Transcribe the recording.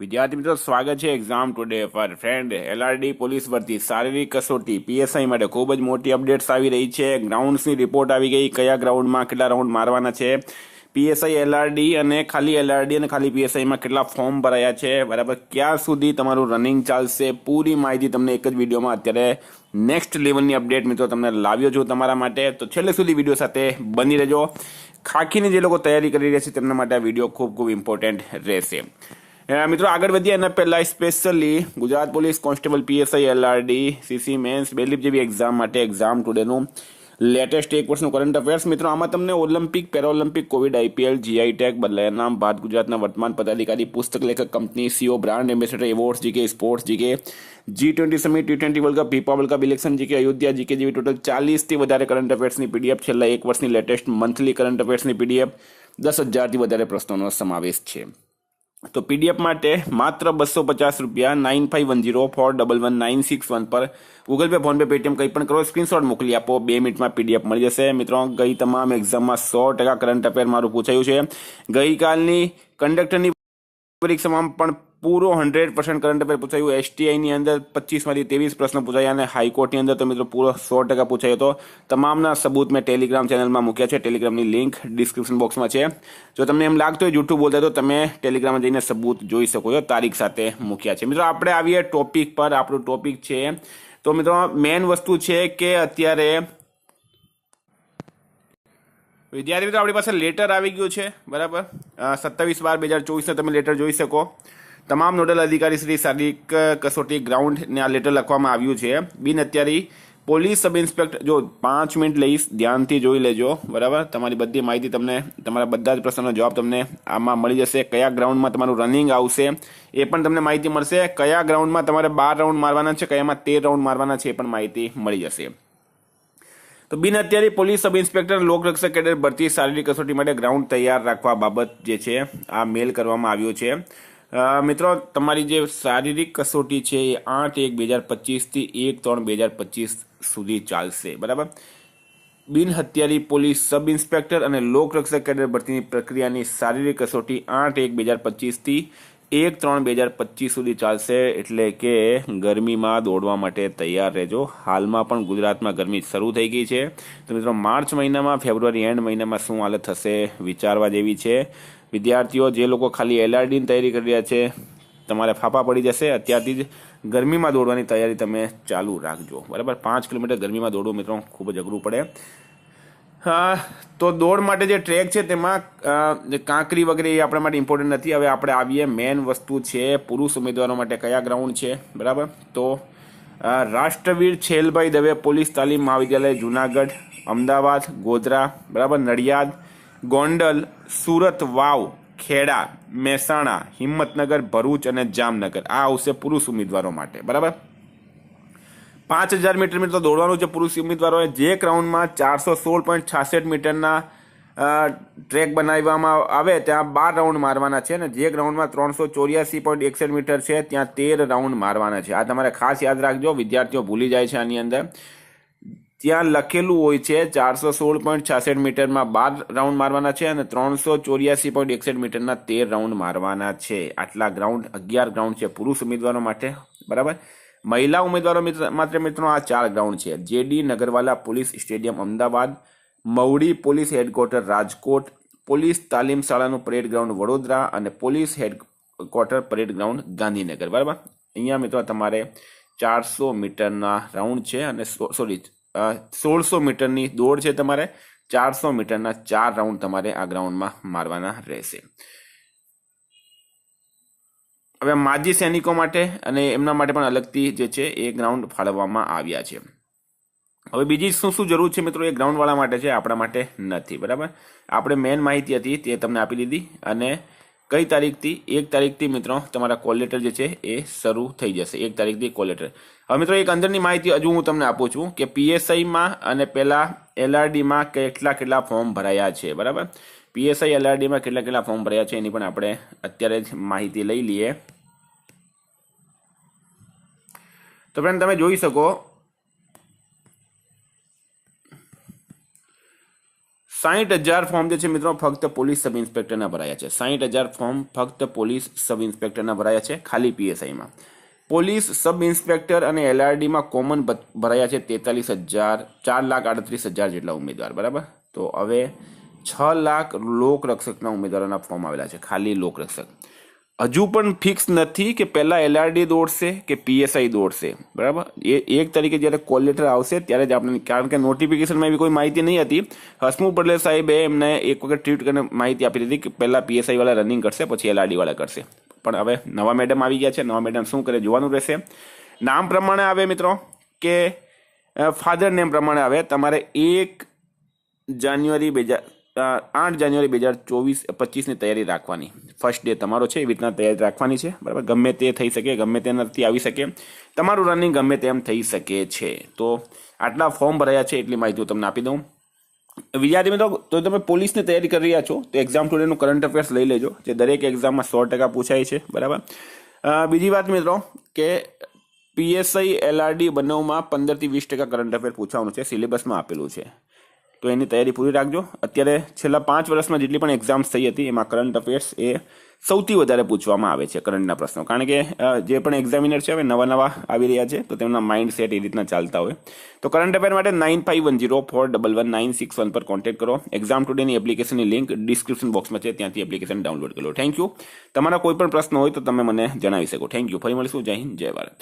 વિદ્યાર્થી મિત્રો, સ્વાગત છે exam today for friend. LRD police ભરતી શારીરિક કસોટી પીએસઆઈ માટે ખૂબ જ મોટી અપડેટ્સ આવી રહી છે. ગ્રાઉન્ડ્સની રિપોર્ટ આવી ગઈ, કયા ગ્રાઉન્ડમાં કેટલા રાઉન્ડ મારવાના છે, પીએસઆઈ એલઆરડી અને ખાલી પીએસઆઈમાં કેટલા ફોર્મ ભરાયા છે, બરાબર, ક્યાં સુધી તમારું રનિંગ ચાલશે, પૂરી માહિતી તમને એક જ વિડીયોમાં અત્યારે નેક્સ્ટ લેવલની અપડેટ મિત્રો તમને લાવ્યો છું તમારા માટે. તો છેલ્લે સુધી વિડીયો સાથે બની રહેજો. ખાખીની જે લોકો તૈયારી કરી રહ્યા છે તેમના માટે આ વિડીયો ખૂબ ખૂબ ઇમ્પોર્ટન્ટ રહેશે. મિત્રો, આગળ વધીએ એના પહેલાં specially Gujarat police constable PSI LRD CC mains bailiff જેવી એક્ઝામ માટે એક્ઝામ ટુડેનું લેટેસ્ટ 1 વર્ષનું કરંટ અફેર્સ. મિત્રો, આમાં તમને Olympic, Paraolympic, Covid, IPL, GI tag, બદલાયા નામ, ભારત ગુજરાતના વર્તમાન પદાધિકારી, પુસ્તક લેખક, company CO, brand ambassador, awards GK, sports GK, G20 summit, T20 world cup, FIFA world cup, election GK, Ayodhya GK જેવી ટોટલ 40થી વધારે કરંટ અફેર્સની પીડીએફ, છેલ્લા 1 વર્ષની લેટેસ્ટ મંથલી કરંટ અફેર્સની પીડીએફ, 10,000થી વધારે પ્રશ્નોનો સમાવેશ છે. તો પીડીએફ માટે માત્ર 250 રૂપિયા 9510411961 પર ગૂગલ પે, ફોનપે, પેટીએમ કંઈ પણ કરો, સ્ક્રીનશોટ મોકલી આપો, 2 મિનિટમાં પીડીએફ મળી જશે. મિત્રો, ગઈ તમામ એક્ઝામમાં 100% કરંટ અફેર મારું પૂછાયું છે. ગઈકાલની કંડક્ટરની પરીક્ષામાં પણ પૂરો 100% કરંટ અફેર પૂછાયું. એસટીઆઈની અંદર 25માંથી 23 પ્રશ્નો પૂછાયા અને હાઈકોર્ટની અંદર તો મિત્રો પૂરો 100% પૂછાયો હતો. તમામના સબૂત મેં ટેલિગ્રામ ચેનલમાં મૂક્યા છે. ટેલિગ્રામની લિંક ડિસ્ક્રિપ્શન બોક્સમાં છે. જો તમને એમ લાગતું હોય જૂઠું બોલતા તો તમે ટેલિગ્રામમાં જઈને સબૂત જોઈ શકો છો, તારીખ સાથે મૂક્યા છે. મિત્રો, આપણે આવીએ ટોપિક પર. આપણું ટોપિક છે, તો મિત્રો મેઇન વસ્તુ છે કે અત્યારે વિદ્યાર્થી મિત્રો આપણી પાસે લેટર આવી ગયું છે, બરાબર. 27/12/2024 તમે લેટર જોઈ શકો. તમામ નોડલ અધિકારી શ્રી શારીરિક કસોટી ગ્રાઉન્ડને આ લેટર લખવામાં આવ્યું છે. બિન અત્યારી પોલીસ સબ ઇન્સ્પેક્ટર, જો 5 મિનિટ લઈશ, ધ્યાનથી જોઈ લેજો, બરાબર. તમારી બધી માહિતી તમને, તમારા બધા જ પ્રશ્નોનો જવાબ તમને આમાં મળી જશે. કયા ગ્રાઉન્ડમાં તમારું રનિંગ આવશે એ પણ તમને માહિતી મળશે. કયા ગ્રાઉન્ડમાં તમારે 12 રાઉન્ડ મારવાના છે, કયામાં 13 રાઉન્ડ મારવાના છે એ પણ માહિતી મળી જશે. તો બિન અત્યારે પોલીસ સબ ઇન્સ્પેક્ટર લોકરક્ષક કેડર ભરતી શારીરિક કસોટી માટે ગ્રાઉન્ડ તૈયાર રાખવા બાબત જે છે આ મેલ કરવામાં આવ્યો છે. મિત્રો, તમારી જે શારીરિક કસોટી છે એ 8/1/2025 થી 1/3/2025 સુધી ચાલશે, બરાબર. બિન હથિયારી પોલીસ સબ ઇન્સ્પેક્ટર અને લોકરક્ષક કેડર ભરતીની પ્રક્રિયાની શારીરિક કસોટી 8/1/2025 થી 1/3/2025 સુધી ચાલશે. એટલે કે ગરમીમાં દોડવા માટે તૈયાર રહેજો. હાલમાં પણ ગુજરાતમાં ગરમી શરૂ થઈ ગઈ છે. તો મિત્રો, માર્ચ મહિનામાં, ફેબ્રુઆરી એન્ડ મહિનામાં શું હાલત થશે વિચારવા જેવી છે. વિદ્યાર્થીઓ જે લોકો ખાલી એલઆરડીની તૈયારી કરી રહ્યા છે, તમારે ફાફા પડી જશે. અત્યારથી જ ગરમીમાં દોડવાની તૈયારી તમે ચાલુ રાખજો, બરાબર. 5 કિલોમીટર ગરમીમાં દોડવું મિત્રો ખૂબ જ અઘરું પડે. હા, તો દોડ માટે જે ટ્રેક છે તેમાં કાંકરી વગેરે એ આપણા માટે ઇમ્પોર્ટન્ટ નથી. હવે આપણે આવીએ મેઇન વસ્તુ છે પુરુષ ઉમેદવારો માટે કયા ગ્રાઉન્ડ છે, બરાબર. તો રાષ્ટ્રવીર છેલભાઈ દવે પોલીસ તાલીમ મહાવિદ્યાલય, જુનાગઢ, અમદાવાદ, ગોધરા, બરાબર, નડિયાદ, ગોંડલ, સુરત, વાવ, ખેડા, મહેસાણા, હિંમતનગર, ભરૂચ અને જામનગર. આ આવશે પુરુષ ઉમેદવારો માટે, બરાબર. 5000 મીટર મિત્રો દોડવાનું છે પુરુષ ઉમેદવારોએ. જે ગ્રાઉન્ડમાં 416.66 મીટરના ટ્રેક બનાવવામાં આવે ત્યાં 12 રાઉન્ડ મારવાના છે, અને જે ગ્રાઉન્ડમાં 384.61 મીટર છે ત્યાં 13 રાઉન્ડ મારવાના છે. આ તમારે ખાસ યાદ રાખજો, વિદ્યાર્થીઓ ભૂલી જાય છે આની અંદર. ત્યાં લખેલું હોય છે 416.66 મીટરમાં 12 રાઉન્ડ મારવાના છે અને 384.61 મીટરના 13 રાઉન્ડ મારવાના છે. આટલા ગ્રાઉન્ડ, 11 ગ્રાઉન્ડ છે પુરુષ ઉમેદવારો માટે, બરાબર. મહિલા ઉમેદવારો માત્ર મિત્રો આ 4 ગ્રાઉન્ડ છે: JD Nagarwala police stadium Ahmedabad, Mavdi police headquarter Rajkot, police તાલીમ શાળાનું પરેડ ગ્રાઉન્ડ વડોદરા અને police headquarter parade ground Gandhinagar, બરાબર. અહીંયા મિત્રો તમારે 400 મીટરના રાઉન્ડ છે અને 1600 મીટરની દોડ છે. તમારે 400 મીટરના 4 રાઉન્ડ તમારે આ ગ્રાઉન્ડમાં મારવાના રહેશે. હવે માજી સૈનિકો માટે અને એમના માટે પણ અલગથી જે છે એ ગ્રાઉન્ડ ફાળવવામાં આવ્યા છે. હવે બીજી શું શું જરૂર છે મિત્રો એ ગ્રાઉન્ડવાળા માટે છે, આપણા માટે નથી, બરાબર. આપણે મેઇન માહિતી હતી તે તમને આપી દીધી. અને કઈ તારીખથી? 1 તારીખથી મિત્રો તમારા કોલ લેટર જે છે એ શરૂ થઈ જશે. 1 તારીખથી કોલ લેટર. હવે મિત્રો એક અંદરની માહિતી હજુ હું તમને આપું છું કે પીએસઆઈમાં અને પહેલા એલઆરડીમાં કેટલા ફોર્મ ભરાયા છે, બરાબર. પીએસઆઈ એલઆરડીમાં કેટલા ફોર્મ ભર્યા છે એની પણ આપણે અત્યારે જ માહિતી લઈ લઈએ. તો ફ્રેન્ડ, તમે જોઈ શકો 60,000 ફોર્મ જે છે મિત્રો ફક્ત પોલીસ સબ ઇન્સ્પેક્ટરના ભરાયા છે. 60,000 ફોર્મ ફક્ત પોલીસ સબ ઇન્સ્પેક્ટરના ભરાયા છે ખાલી પીએસઆઈમાં. પોલીસ સબ ઇન્સ્પેક્ટર અને એલઆરડીમાં કોમન ભરાયા છે 43,000, 4,38,000 જેટલા ઉમેદવાર. બરાબર. તો હવે 6 લાખ લોકરક્ષકના ઉમેદવારોના ફોર્મ આવેલા છે, ખાલી લોકરક્ષક. હજુ પણ ફિક્સ નથી કે પહેલાં એલઆરડી દોડશે કે પીએસઆઈ દોડશે. બરાબર. એ એક તરીકે જ્યારે કોલ લેટર આવશે ત્યારે જ આપણે, કારણ કે નોટિફિકેશનમાં એવી કોઈ માહિતી નહીં હતી. હસમુખ પટેલ સાહેબે એમને એક વખત ટ્વીટ કરીને માહિતી આપી દીધી કે પહેલાં પીએસઆઈ વાળા રનિંગ કરશે, પછી એલઆરડી વાળા કરશે. પણ હવે નવા મેડમ આવી ગયા છે, નવા મેડમ શું કરે જોવાનું રહેશે. નામ પ્રમાણે આવે મિત્રો કે ફાધર નેમ પ્રમાણે આવે. તમારે 8 જાન્યુઆરી 2025ની તૈયારી રાખવાની. ફર્સ્ટ ડે તમારો છે, એવી રીતના તૈયારી રાખવાની છે. બરાબર. ગમે તે થઈ શકે, ગમે તે નથી આવી શકે, તમારું રનિંગ ગમે તેમ થઈ શકે છે. તો આટલા ફોર્મ ભરાયા છે એટલી માહિતી હું તમને આપી દઉં. વિદ્યાર્થી મિત્રો, તો તમે પોલીસની તૈયારી કરી રહ્યા છો તો એક્ઝામ ટુડેનું કરંટ અફેર્સ લઈ લેજો, જે દરેક એક્ઝામમાં 100% પૂછાય છે. બરાબર. બીજી વાત મિત્રો કે પીએસઆઈ એલઆરડી બંનેમાં 15 થી 20% કરંટ અફેર પૂછવાનું છે, સિલેબસમાં આપેલું છે. તો એની તૈયારી પૂરી રાખજો. અત્યારે છેલ્લા 5 વર્ષમાં જેટલી પણ એક્ઝામ્સ થઈ હતી એમાં કરંટ અફેર્સ એ સૌથી વધારે પૂછવામાં આવે છે, કરંટના પ્રશ્નો. કારણ કે જે પણ એક્ઝામિનર છે હવે નવા આવી રહ્યા છે, તો તેમના માઇન્ડ સેટ એ રીતના ચાલતા હોય. તો કરંટ અફેર માટે 9510411961 પર કોન્ટેક્ટ કરો. એક્ઝામ ટુડેની એપ્લિકેશનની લિંક ડિસ્ક્રિપ્શન બોક્સમાં છે, ત્યાંથી એપ્લિકેશન ડાઉનલોડ કરો. Thank you. તમારા કોઈ પણ પ્રશ્ન હોય તો તમે મને જણાવી શકો. Thank you. ફરી મળીશું. જય હિન્દ, જય ભારત.